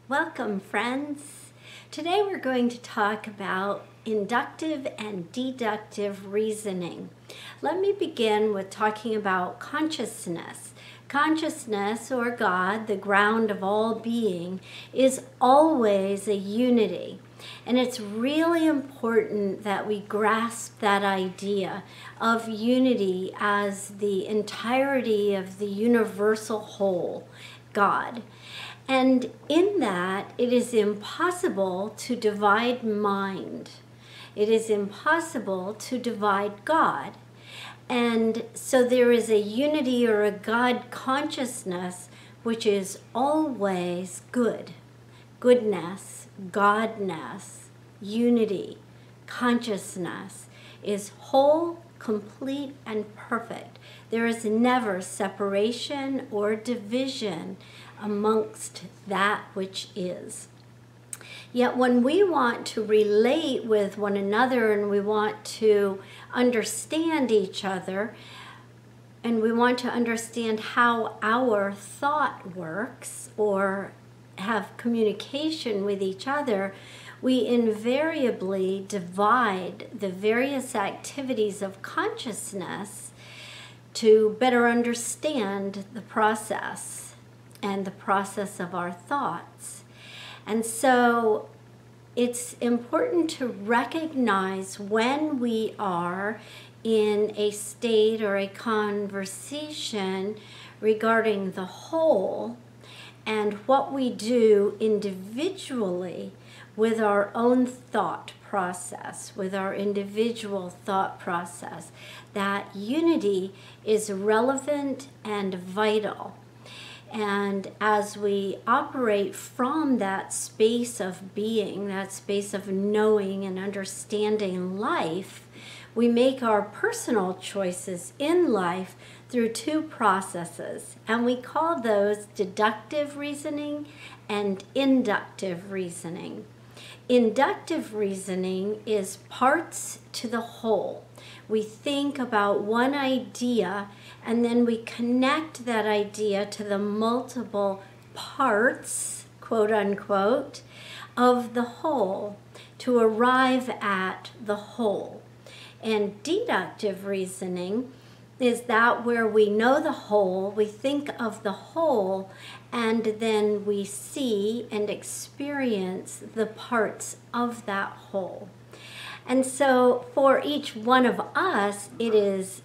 Welcome, friends. Today we're going to talk about inductive and deductive reasoning. Let me begin with talking about consciousness. Consciousness, or God, the ground of all being, is always a unity. And it's really important that we grasp that idea of unity as the entirety of the universal whole, God. And in that, it is impossible to divide mind. It is impossible to divide God. And so there is a unity or a God consciousness which is always good. Goodness, Godness, unity, consciousness is whole, complete, and perfect. There is never separation or division amongst that which is. Yet when we want to relate with one another and we want to understand each other and we want to understand how our thought works or have communication with each other, we invariably divide the various activities of consciousness to better understand the process and the process of our thoughts. And so it's important to recognize when we are in a state or a conversation regarding the whole and what we do individually with our own thought process, with our individual thought process. That unity is relevant and vital. And as we operate from that space of being, that space of knowing and understanding life, we make our personal choices in life through two processes. And we call those deductive reasoning and inductive reasoning. Inductive reasoning is parts to the whole. We think about one idea and then we connect that idea to the multiple parts, quote unquote, of the whole to arrive at the whole. And deductive reasoning is that where we know the whole, we think of the whole, and then we see and experience the parts of that whole. And so for each one of us, it is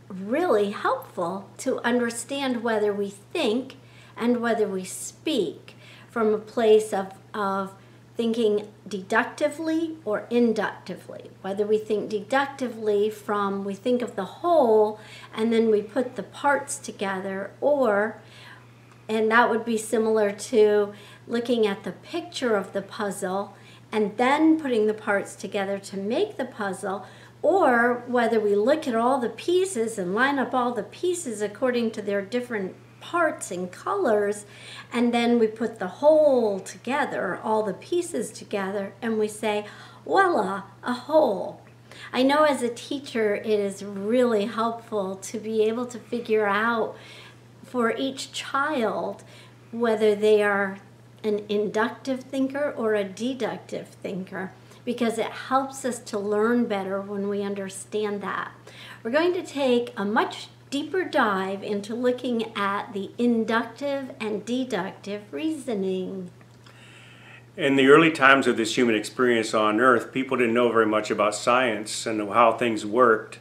really helpful to understand whether we think and whether we speak from a place of thinking deductively or inductively. Whether we think deductively from we think of the whole and then we put the parts together, and that would be similar to looking at the picture of the puzzle and then putting the parts together to make the puzzle, or whether we look at all the pieces and line up all the pieces according to their different parts and colors, and then we put the whole together, all the pieces together, and we say, voila, a whole. I know as a teacher it is really helpful to be able to figure out for each child whether they are an inductive thinker or a deductive thinker, because it helps us to learn better when we understand that. We're going to take a much deeper dive into looking at the inductive and deductive reasoning. In the early times of this human experience on Earth, people didn't know very much about science and how things worked.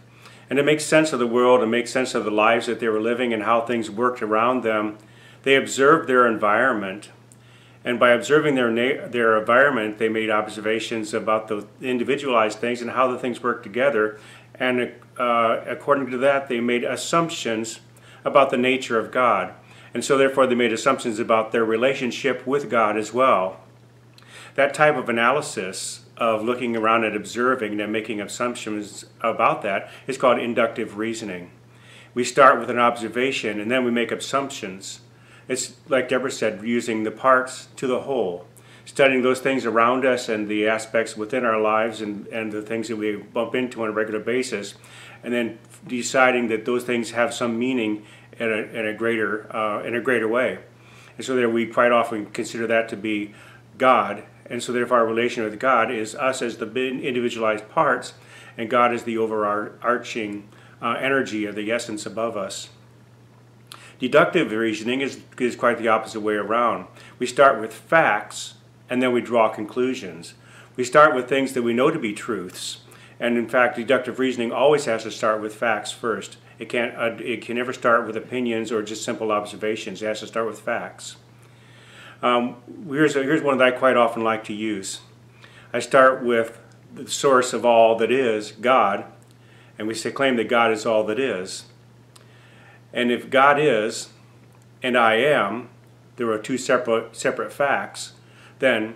And to make sense of the world and make sense of the lives that they were living and how things worked around them, they observed their environment. And by observing their environment, they made observations about the individualized things and how the things work together. And according to that, they made assumptions about the nature of God. And so therefore they made assumptions about their relationship with God as well. That type of analysis of looking around and observing and making assumptions about that is called inductive reasoning. We start with an observation and then we make assumptions. It's like Deborah said, using the parts to the whole, studying those things around us and the aspects within our lives and the things that we bump into on a regular basis, and then deciding that those things have some meaning in a greater way. And so there we quite often consider that to be God. And so therefore our relation with God is us as the individualized parts, and God is the overarching energy or the essence above us. Deductive reasoning is quite the opposite way around. We start with facts and then we draw conclusions. We start with things that we know to be truths. And in fact, deductive reasoning always has to start with facts first. It can never start with opinions or just simple observations. It has to start with facts. Here's one that I quite often like to use. I start with the source of all that is, God, and we claim that God is all that is. And if God is, and I am, there are two separate facts, then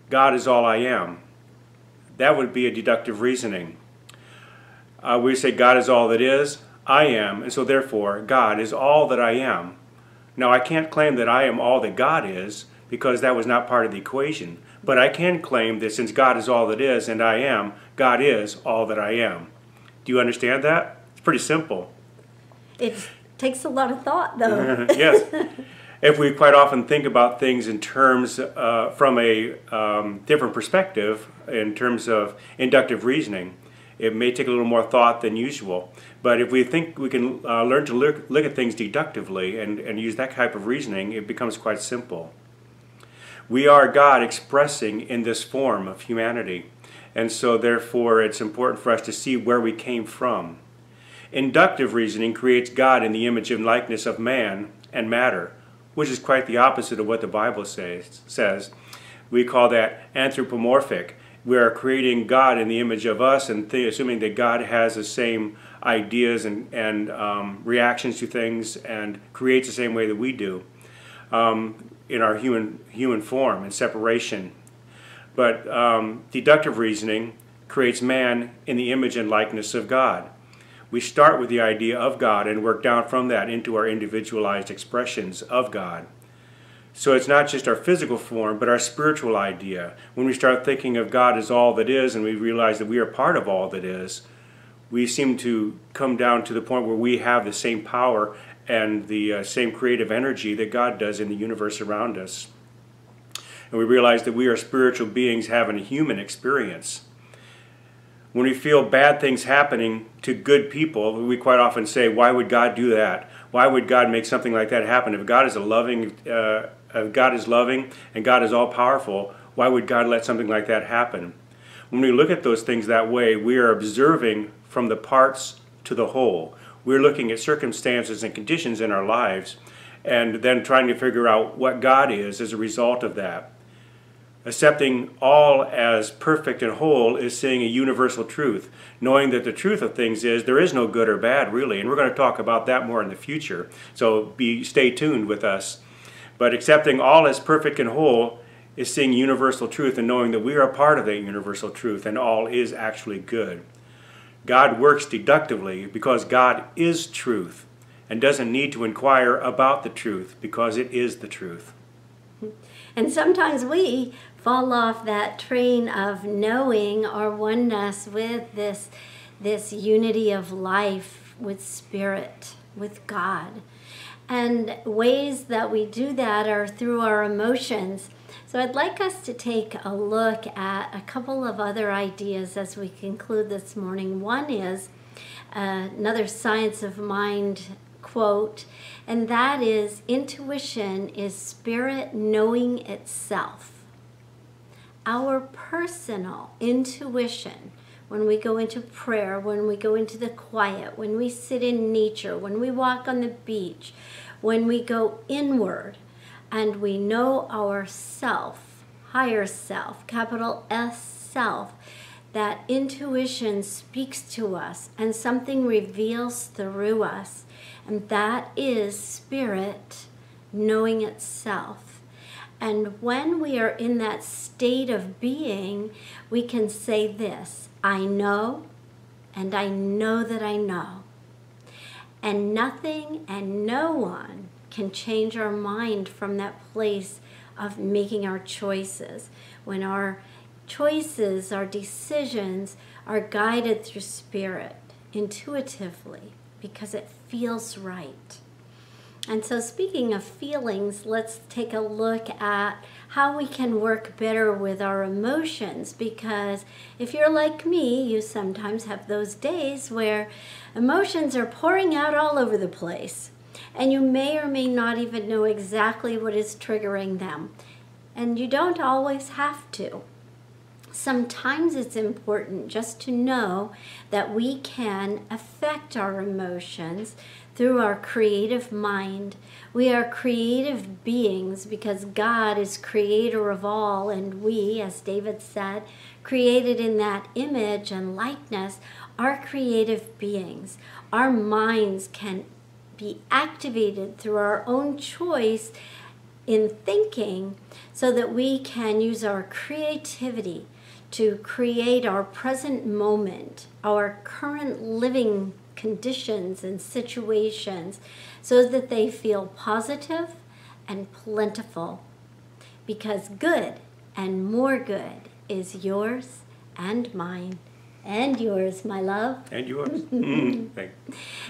God is all I am. That would be a deductive reasoning. We say God is all that is, I am, and so therefore God is all that I am. Now I can't claim that I am all that God is, because that was not part of the equation. But I can claim that since God is all that is and I am, God is all that I am. Do you understand that? It's pretty simple. It takes a lot of thought, though. Yes. If we quite often think about things in terms from a different perspective, in terms of inductive reasoning, it may take a little more thought than usual. But if we think we can learn to look at things deductively and use that type of reasoning, it becomes quite simple. We are God expressing in this form of humanity. And so therefore it's important for us to see where we came from. Inductive reasoning creates God in the image and likeness of man and matter, which is quite the opposite of what the Bible says. We call that anthropomorphic. We are creating God in the image of us and assuming that God has the same ideas and reactions to things and creates the same way that we do in our human form and separation. But deductive reasoning creates man in the image and likeness of God. We start with the idea of God and work down from that into our individualized expressions of God. So it's not just our physical form, but our spiritual idea. When we start thinking of God as all that is and we realize that we are part of all that is, we seem to come down to the point where we have the same power and the same creative energy that God does in the universe around us. And we realize that we are spiritual beings having a human experience. When we feel bad things happening to good people, we quite often say, why would God do that? Why would God make something like that happen? If God is loving and God is all-powerful, why would God let something like that happen? When we look at those things that way, we are observing from the parts to the whole. We're looking at circumstances and conditions in our lives and then trying to figure out what God is as a result of that. Accepting all as perfect and whole is seeing a universal truth, knowing that the truth of things is there is no good or bad really, and we're going to talk about that more in the future, so stay tuned with us. But accepting all as perfect and whole is seeing universal truth and knowing that we are a part of that universal truth and all is actually good. God works deductively because God is truth and doesn't need to inquire about the truth because it is the truth. And sometimes we fall off that train of knowing our oneness with this unity of life with Spirit, with God. And ways that we do that are through our emotions. So I'd like us to take a look at a couple of other ideas as we conclude this morning. One is another Science of Mind quote, and that is, intuition is spirit knowing itself. Our personal intuition, when we go into prayer, when we go into the quiet, when we sit in nature, when we walk on the beach, when we go inward and we know our self, higher self, capital S self, that intuition speaks to us and something reveals through us, and that is spirit knowing itself. And when we are in that state of being, we can say this: I know, and I know that I know. And nothing and no one can change our mind from that place of making our choices. When our choices, our decisions are guided through spirit, intuitively, because it feels right. And so speaking of feelings, let's take a look at how we can work better with our emotions, because if you're like me, you sometimes have those days where emotions are pouring out all over the place, and you may or may not even know exactly what is triggering them. And you don't always have to. Sometimes it's important just to know that we can affect our emotions through our creative mind. We are creative beings because God is creator of all, and we, as David said, created in that image and likeness, are creative beings. Our minds can be activated through our own choice in thinking so that we can use our creativity to create our present moment, our current living conditions and situations, so that they feel positive and plentiful. Because good and more good is yours and mine. And yours, my love. And yours. Thank you.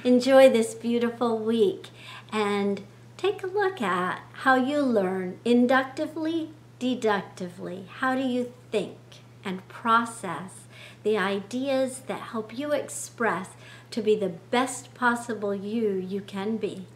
Enjoy this beautiful week and take a look at how you learn inductively, deductively. How do you think and process the ideas that help you express to be the best possible you can be?